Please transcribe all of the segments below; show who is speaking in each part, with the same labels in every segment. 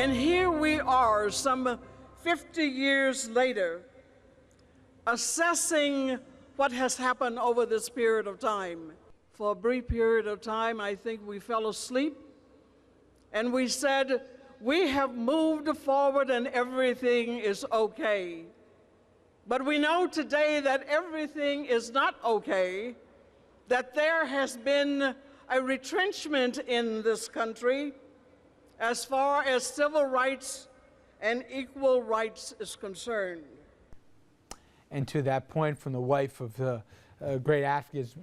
Speaker 1: And here we are, some 50 years later, assessing what has happened over this period of time. For a brief period of time, I think we fell asleep and we said, we have moved forward and everything is okay. But we know today that everything is not okay, that there has been a retrenchment in this country as far as civil rights and equal rights is concerned.
Speaker 2: And to that point, from the wife of the great activist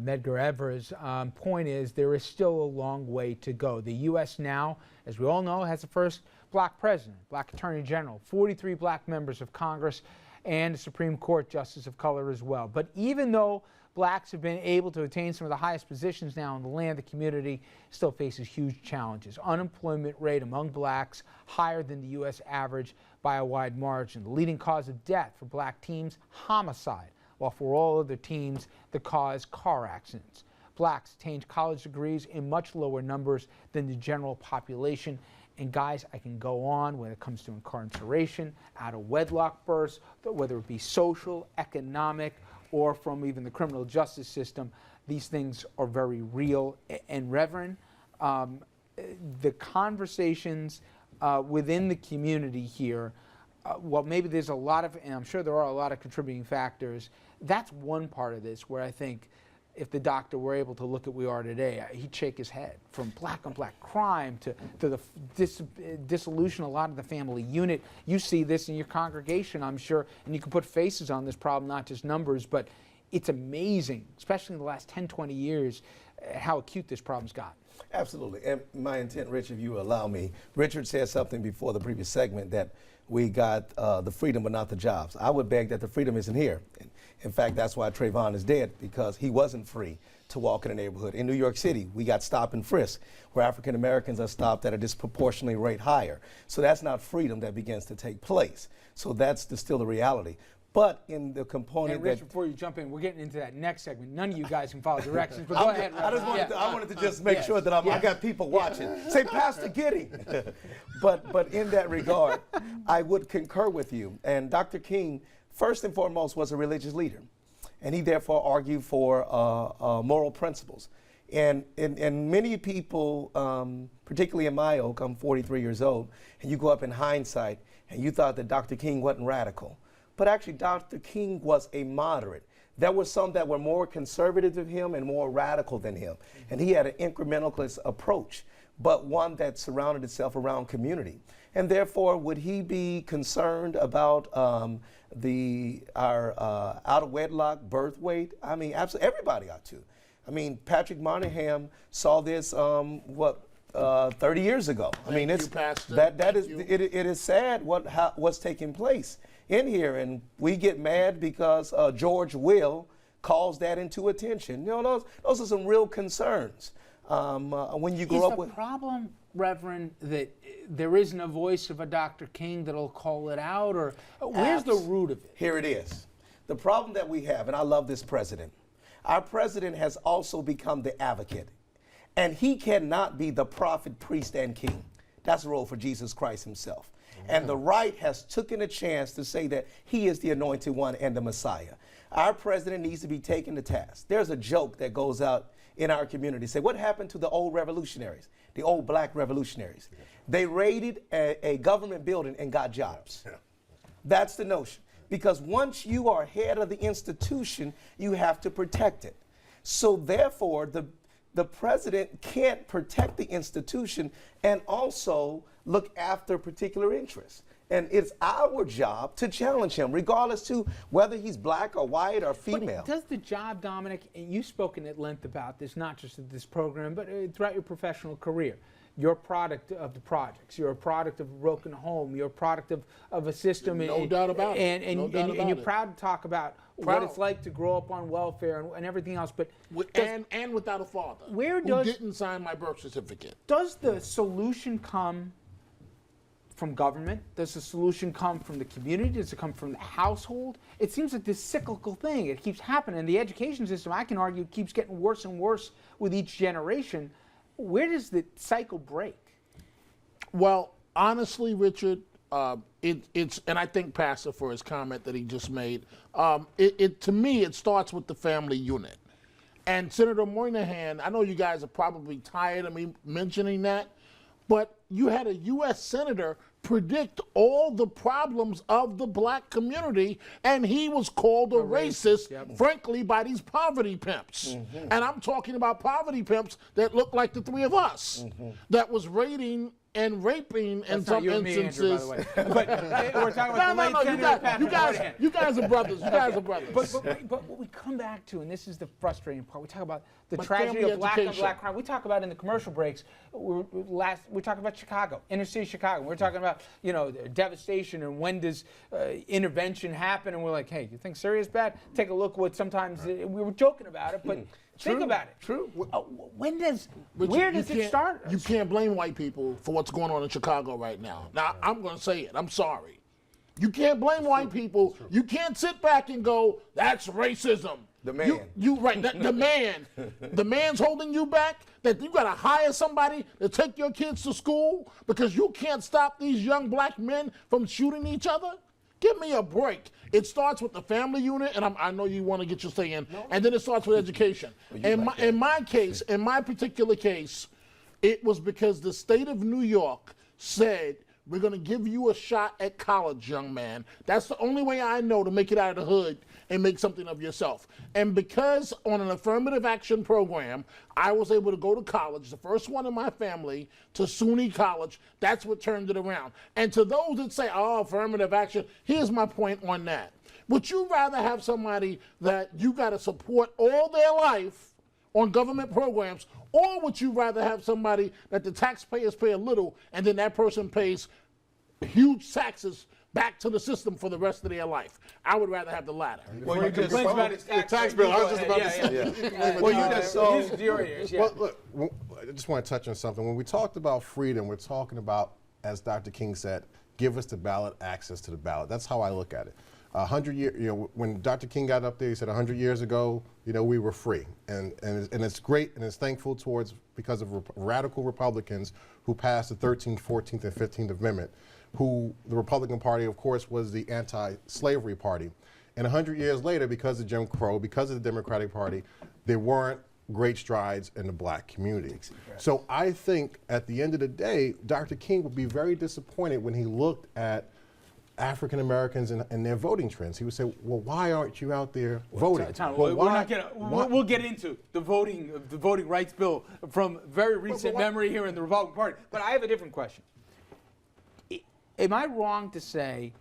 Speaker 2: Medgar Evers, point is there is still a long way to go. The U.S. now, as we all know, has the first black president, black attorney general, 43 black members of Congress, and a Supreme Court justice of color as well. But even though blacks have been able to attain some of the highest positions now in the land, the community still faces huge challenges. Unemployment rate among blacks higher than the U.S. average by a wide margin. The leading cause of death for black teens, homicide, while for all other teens, the cause, car accidents. Blacks attained college degrees in much lower numbers than the general population. And guys, I can go on when it comes to incarceration, out of wedlock births, whether it be social, economic, or from even the criminal justice system. These things are very real. And Reverend, the conversations within the community here, well, maybe there's a lot of, and I'm sure there are a lot of contributing factors. That's one part of this where I think if the doctor were able to look at where we are today, he'd shake his head. From black on black crime to the dissolution of a lot of the family unit. You see this in your congregation, I'm sure, and you can put faces on this problem, not just numbers, but it's amazing, especially in the last 10, 20 years, how acute this problem's got. Absolutely.
Speaker 3: And my intent, Rich, if you allow me, Richard said something before the previous segment that we got the freedom but not the jobs. I would beg that the freedom isn't here. In fact, that's why Trayvon is dead, because he wasn't free to walk in a neighborhood. In New York City, we got stop and frisk, where African Americans are stopped at a disproportionately rate higher. So that's not freedom that begins to take place. So that's still the reality. But in the component
Speaker 2: and Rich, before you jump in, we're getting into that next segment. None of you guys can follow directions, but go ahead.
Speaker 3: I wanted to just make sure that I got people watching. Say, Pastor Giddy. but in that regard, I would concur with you. And Dr. King, first and foremost, was a religious leader. And he therefore argued for moral principles. And many people, particularly in my ilk, I'm 43 years old, and you go up in hindsight, and you thought that Dr. King wasn't radical. But actually, Dr. King was a moderate. There were some that were more conservative than him and more radical than him. And he had an incrementalist approach, but one that surrounded itself around community. And therefore, would he be concerned about our out of wedlock birth weight? I mean, absolutely, everybody ought to. I mean, Patrick Moynihan saw this, 30 years ago. I mean, it is sad what's taking place in here, and we get mad because George Will calls that into attention. You know, those are some real concerns. When you grow up with
Speaker 2: the problem, Reverend, that there isn't a voice of a Dr. King that'll call it out, or where's the root of it?
Speaker 3: Here it is. The problem that we have, and I love this president. Our president has also become the advocate, and he cannot be the prophet, priest, and king. That's the role for Jesus Christ himself. And the right has taken a chance to say that he is the anointed one and the Messiah. Our president needs to be taken to task. There's a joke that goes out in our community. Say, what happened to the old revolutionaries, the old black revolutionaries? Yeah. They raided a government building and got jobs. Yeah. That's the notion. Because once you are head of the institution, you have to protect it. So therefore, the president can't protect the institution and also look after particular interests. And it's our job to challenge him, regardless to whether he's black or white or female.
Speaker 2: But does the job, Dominic, and you've spoken at length about this, not just at this program, but throughout your professional career. You're a product of the projects. You're a product of a broken home. You're a product of a system.
Speaker 4: No doubt about it.
Speaker 2: And you're proud to talk about what it's like to grow up on welfare and everything else. But
Speaker 4: and without a father who didn't sign my birth certificate.
Speaker 2: Does the solution come from government? Does the solution come from the community? Does it come from the household? It seems like this cyclical thing. It keeps happening. The education system, I can argue, keeps getting worse and worse with each generation. Where does the cycle break?
Speaker 4: Well, honestly, Richard, it's and I thank Pastor for his comment that he just made. To me, it starts with the family unit. And Senator Moynihan, I know you guys are probably tired of me mentioning that, but you had a U.S. Senator predict all the problems of the black community, and he was called a racist, frankly, by these poverty pimps. And I'm talking about poverty pimps that look like the three of us, that was raiding and raping in some instances.
Speaker 2: Me, Andrew, by the way. But we're talking about the late Senator Patrick Moynihan.
Speaker 4: You guys are brothers. You guys are brothers.
Speaker 2: But what we come back to, and this is the frustrating part, we talk about the
Speaker 4: But
Speaker 2: tragedy
Speaker 4: family
Speaker 2: of black on
Speaker 4: education.
Speaker 2: black crime. We talk about in the commercial breaks. We're talking about Chicago, inner city Chicago. We're talking about the devastation and when does intervention happen. And we're like, hey, you think Syria's bad? Take a look. What sometimes we were joking about it, but think about it.
Speaker 4: True.
Speaker 2: Where does
Speaker 4: you
Speaker 2: it start?
Speaker 4: You can't blame white people for what's going on in Chicago right now. Now, I'm going to say it. I'm sorry. You can't blame white people. You can't sit back and go, that's racism.
Speaker 3: The man.
Speaker 4: The man's holding you back, that you got to hire somebody to take your kids to school because you can't stop these young black men from shooting each other? Give me a break. It starts with the family unit, and I know you want to get your say in, and then it starts with education. In my particular case, it was because the state of New York said, we're going to give you a shot at college, young man. That's the only way I know to make it out of the hood and make something of yourself. And because on an affirmative action program, I was able to go to college, the first one in my family, to SUNY College, that's what turned it around. And to those that say, oh, affirmative action, here's my point on that. Would you rather have somebody that you got to support all their life on government programs, or would you rather have somebody that the taxpayers pay a little and then that person pays huge taxes back to the system for the rest of their life? I would rather have the latter.
Speaker 3: Well, you just
Speaker 2: about his
Speaker 5: tax bill. I was just about to say.
Speaker 2: Well, you just use your ears. Yeah.
Speaker 5: Well, look, I just want to touch on something. When we talked about freedom, we're talking about, as Dr. King said, give us the ballot, access to the ballot. That's how I look at it. 100 years, when Dr. King got up there, he said 100 years ago, we were free, and it's great, and it's thankful because of radical Republicans who passed the 13th, 14th, and 15th Amendment, who the Republican Party, of course, was the anti-slavery party. And 100 years later, because of Jim Crow, because of the Democratic Party, there weren't great strides in the black community. So I think at the end of the day, Dr. King would be very disappointed when he looked at African Americans and their voting trends. He would say, well, why aren't you out there voting?
Speaker 2: We'll get into the voting rights bill from very recent memory here in the Republican Party. But I have a different question. Am I wrong to say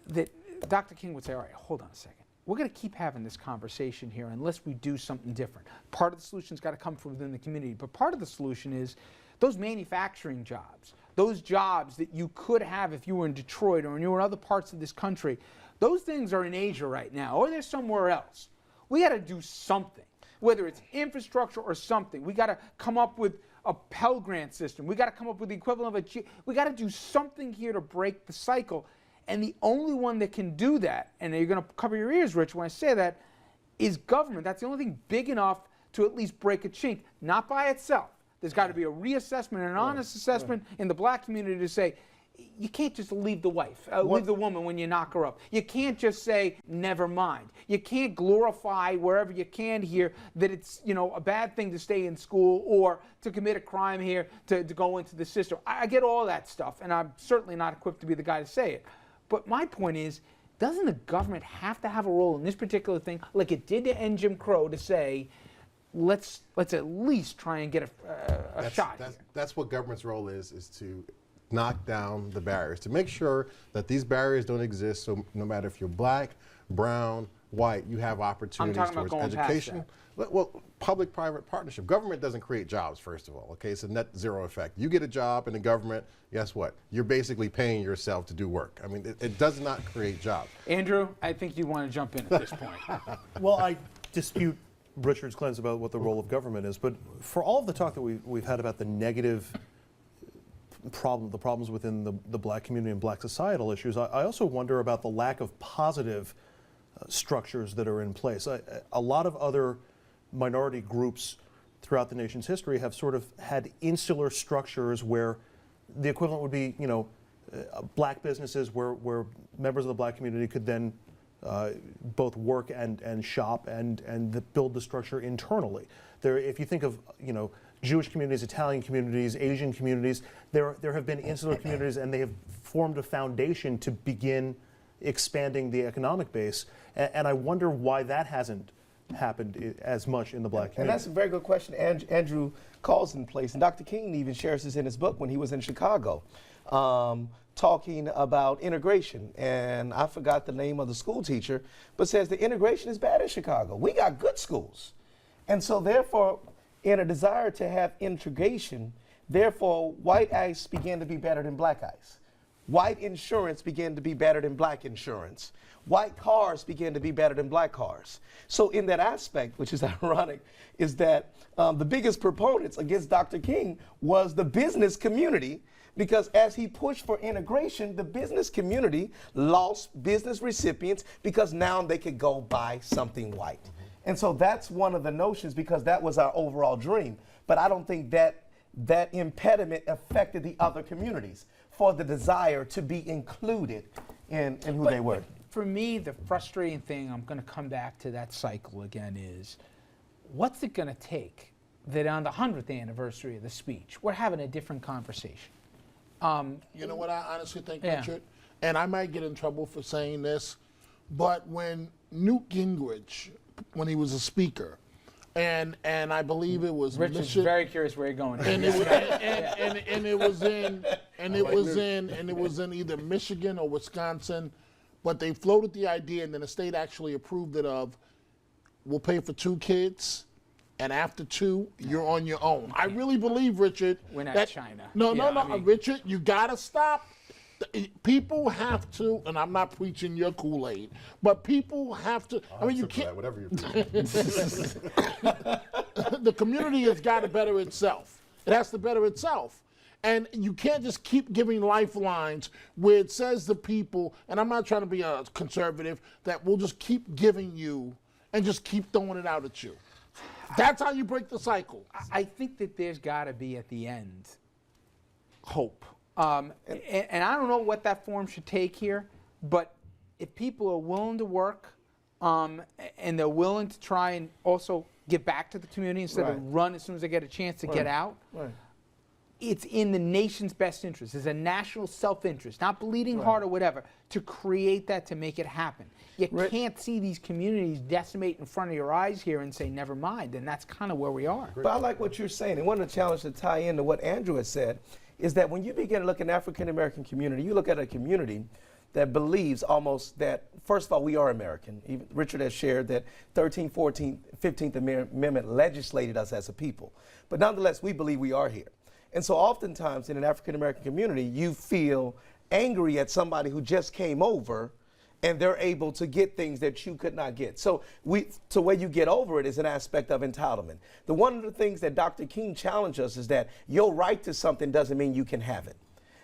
Speaker 2: that Dr. King would say, all right, hold on a second. We're going to keep having this conversation here unless we do something different. Part of the solution's got to come from within the community, but part of the solution is those manufacturing jobs, those jobs that you could have if you were in Detroit or you were in other parts of this country, those things are in Asia right now, or they're somewhere else. We got to do something, whether it's infrastructure or something. We got to come up with a Pell Grant system. We got to come up with the equivalent of we got to do something here to break the cycle. And the only one that can do that, and you're going to cover your ears, Rich, when I say that, is government. That's the only thing big enough to at least break a chink, not by itself. There's got to be a reassessment and an honest assessment in the black community to say, you can't just leave the wife, leave the woman when you knock her up. You can't just say, never mind. You can't glorify wherever you can here that it's a bad thing to stay in school or to commit a crime here, to go into the system. I get all that stuff, and I'm certainly not equipped to be the guy to say it. But my point is, doesn't the government have to have a role in this particular thing, like it did to end Jim Crow, to say, let's at least try and get a shot here?
Speaker 5: That's what government's role is to knock down the barriers, to make sure that these barriers don't exist, so no matter if you're black, brown, white, you have opportunities towards education. Well, public-private partnership. Government doesn't create jobs, first of all, okay? It's a net zero effect. You get a job in the government, guess what? You're basically paying yourself to do work. I mean, it does not create jobs.
Speaker 2: Andrew, I think you want to jump in at this point.
Speaker 6: Well, I dispute Richard's claims about what the role of government is, but for all of the talk that we've had about the negative the problems within the black community and black societal issues, I also wonder about the lack of positive structures that are in place. A lot of other minority groups throughout the nation's history have sort of had insular structures where the equivalent would be, black businesses where members of the black community could then both work and shop and build the structure internally. If you think of, Jewish communities, Italian communities, Asian communities, there have been insular communities, and they have formed a foundation to begin expanding the economic base. And I wonder why that hasn't happened as much in the black community.
Speaker 3: And that's a very good question Andrew calls in place. And Dr. King even shares this in his book when he was in Chicago, talking about integration. And I forgot the name of the school teacher, but says the integration is bad in Chicago. We got good schools. And so therefore, in a desire to have integration, therefore, white ice began to be better than black ice. White insurance began to be better than black insurance. White cars began to be better than black cars. So in that aspect, which is ironic, is that the biggest proponents against Dr. King was the business community, because as he pushed for integration, the business community lost business recipients because now they could go buy something white. And so that's one of the notions, because that was our overall dream. But I don't think that impediment affected the other communities for the desire to be included in who they were.
Speaker 2: For me, the frustrating thing, I'm going to come back to that cycle again, is what's it going to take that on the 100th anniversary of the speech, we're having a different conversation?
Speaker 4: You know what I honestly think,
Speaker 2: Yeah.
Speaker 4: Richard? And I might get in trouble for saying this, but when Newt Gingrich, when he was a speaker, and I believe it was
Speaker 2: Richard's very curious where you're going.
Speaker 4: and it was in either Michigan or Wisconsin, but they floated the idea, and then the state actually approved it of, we'll pay for 2 kids, and after 2, you're on your own. I really believe, Richard,
Speaker 2: We're not China.
Speaker 4: No,
Speaker 2: Yeah, I mean-
Speaker 4: Richard, you gotta stop. People have to, and I'm not preaching your Kool-Aid, but people have to. I mean, you can't.
Speaker 5: Whatever you're
Speaker 4: The community has got to better itself. It has to better itself. And you can't just keep giving lifelines where it says the people, and I'm not trying to be a conservative, that we'll just keep giving you and just keep throwing it out at you. That's how you break the cycle.
Speaker 2: I think that there's got to be at the end hope. And I don't know what that form should take here, but if people are willing to work and they're willing to try and also get back to the community instead
Speaker 3: Right.
Speaker 2: of run as soon as they get a chance to get out,
Speaker 3: Right.
Speaker 2: it's in the nation's best interest. It's a national self-interest, not bleeding heart or whatever, to create that, to make it happen. You can't see these communities decimate in front of your eyes here and say, never mind, and that's kind of where we are.
Speaker 3: But I like what you're saying, and one of the challenges to tie into what Andrew has said is that when you begin to look at an African-American community, you look at a community that believes almost that, first of all, we are American. Even Richard has shared that 13th, 14th, 15th Amendment legislated us as a people. But nonetheless, we believe we are here. And so oftentimes in an African-American community, you feel angry at somebody who just came over and they're able to get things that you could not get. So where you get over it is an aspect of entitlement. One of the things that Dr. King challenged us is that your right to something doesn't mean you can have it.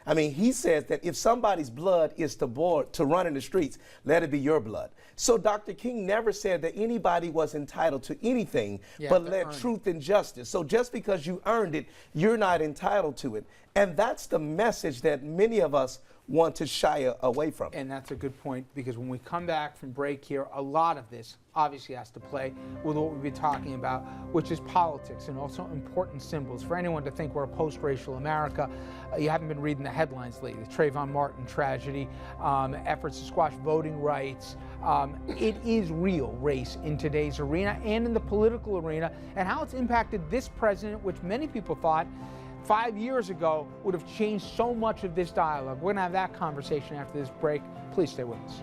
Speaker 3: I mean, he says that if somebody's blood is to run in the streets, let it be your blood. So Dr. King never said that anybody was entitled to anything, but let truth and justice. So just because you earned it, you're not entitled to it. And that's the message that many of us want to shy away from.
Speaker 2: And that's a good point, because when we come back from break here, a lot of this obviously has to play with what we've been talking about, which is politics and also important symbols. For anyone to think we're a post-racial America, you haven't been reading the headlines lately. The Trayvon Martin tragedy, efforts to squash voting rights. It is real race in today's arena and in the political arena, and how it's impacted this president, which many people thought 5 years ago would have changed so much of this dialogue. We're going to have that conversation after this break. Please stay with us.